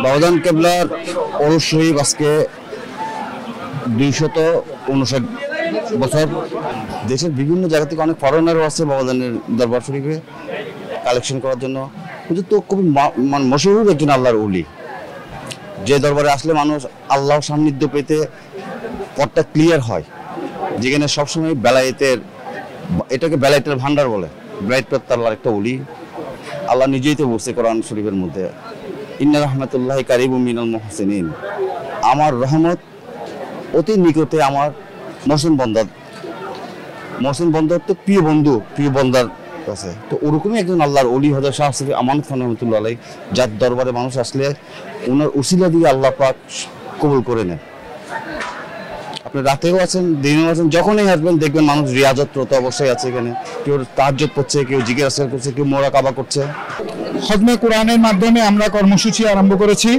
বাবাজান কেবলার ওরস শরীফ আজকে 259 বছর। দেশের বিভিন্ন জায়গা থেকে অনেক ফরেনারও আছে বাবাজানের দরবার শরীফে কালেকশন করার জন্য। কিন্তু তো খুবই মশহুর একজন আল্লাহর ওলি, যে দরবারে আসলে মানুষ আল্লাহর সান্নিধ্য পেতে পথটা ক্লিয়ার হয়, যেখানে সবসময় এটাকে বেলায়েতের ভান্ডার বলে। বেলায়েত প্রাপ্ত আল্লাহর একটা ওলি। আল্লাহ নিজেই তো বলছে কোরআন শরীফের মধ্যে, ইন্না রাহমাতুল্লাহি কারিবুম মিনাল মুহসিনিন, আমার রহমত অতি নিকটে আমার মহসিন বন্দার তো প্রিয় বন্ধু, প্রিয় বন্দার কাছে। তো ওরকমই একজন আল্লাহর ওলি হযরত শাহ সুফি আমানত খান রহমাতুল্লাহ আলাইহি, যার দরবারে মানুষ আসলে ওনার উসিলা দিয়ে আল্লাহ পাক কবুল করে নেন। আপনি রাতেও আছেন, দিনেও আছেন, যখনই আসবেন দেখবেন মানুষ রিয়াজতরত অবশ্যই আছে এখানে। কেউ তাহাজ্জুদ করছে, কেউ জিকির আজকার করছে, কেউ মোরাকাবা করছে। খতমে কোরআনের মাধ্যমে আমরা কর্মসূচি আরম্ভ করেছি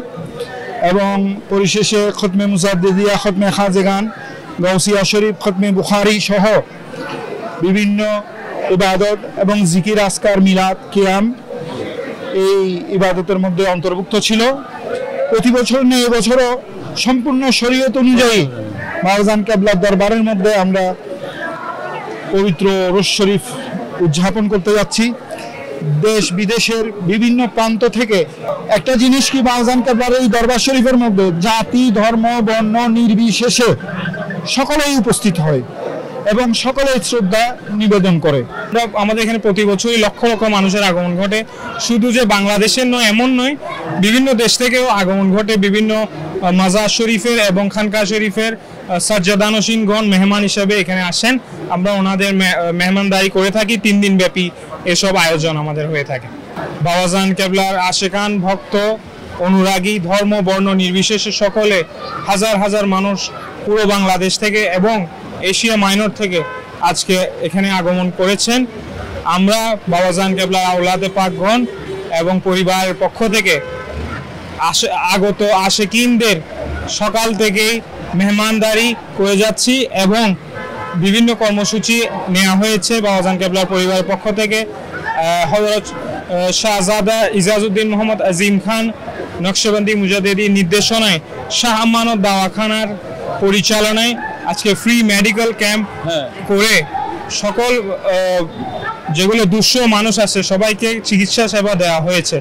এবং পরিশেষে খতমে মুজাদ্দিদিয়া, খতমে খাজেগান, গাউসিয়া শরীফ, খতমে বুখারী সহ বিভিন্ন ইবাদত এবং জিকির আজকার, মিলাদ, কিয়াম এই ইবাদতের মধ্যে অন্তর্ভুক্ত ছিল। প্রতি বছর নিয়ে এবছরও সম্পূর্ণ শরীয়ত অনুযায়ী বাবাজান কেবলার দরবারের মধ্যে আমরা পবিত্র ওরস শরীফ উদযাপন করতে যাচ্ছি। দেশ বিদেশের বিভিন্ন প্রান্ত থেকে একটা জিনিস কি, বাবাজান কেবলার এই দরবার শরীফের মধ্যে জাতি, ধর্ম, বর্ণ নির্বিশেষে সকলেই উপস্থিত হয় এবং সকলেই শ্রদ্ধা নিবেদন করে। আমাদের এখানে প্রতি বছরই লক্ষ লক্ষ মানুষের আগমন ঘটে। শুধু যে বাংলাদেশের নয় এমন নয়, বিভিন্ন দেশ থেকেও আগমন ঘটে। বিভিন্ন মাজার শরীফের এবং খানকা শরীফের সাজ্জাদানশীনগণ মেহমান হিসেবে এখানে আসেন। আমরা ওনাদের মেহমানদারি করে থাকি। 3 দিন ব্যাপী এসব আয়োজন আমাদের হয়ে থাকে। বাবাজান কেবলার আশেকান, ভক্ত, অনুরাগী, ধর্ম বর্ণ নির্বিশেষে সকলে হাজার হাজার মানুষ পুরো বাংলাদেশ থেকে এবং এশিয়া মাইনর থেকে আজকে এখানে আগমন করেছেন। আমরা বাবাজান কেবলার আওলাদে পাকগণ এবং পরিবারের পক্ষ থেকে আগত আশেকিনদের সকাল থেকেই মেহমানদারি করে যাচ্ছি এবং বিভিন্ন কর্মসূচি নেওয়া হয়েছে বাবাজান কেবলার পরিবারের পক্ষ থেকে। হযরত শাহজাদা ইজাজউদ্দিন মোহাম্মদ আজিম খান নকশবন্দি মুজাদ্দিদি নির্দেশনায় শাহ আমানত দাওয়াখানার পরিচালনায় আজকে ফ্রি মেডিকেল ক্যাম্প করে সকল যেগুলো দুঃস্থ মানুষ আছে সবাইকে চিকিৎসা সেবা দেওয়া হয়েছে।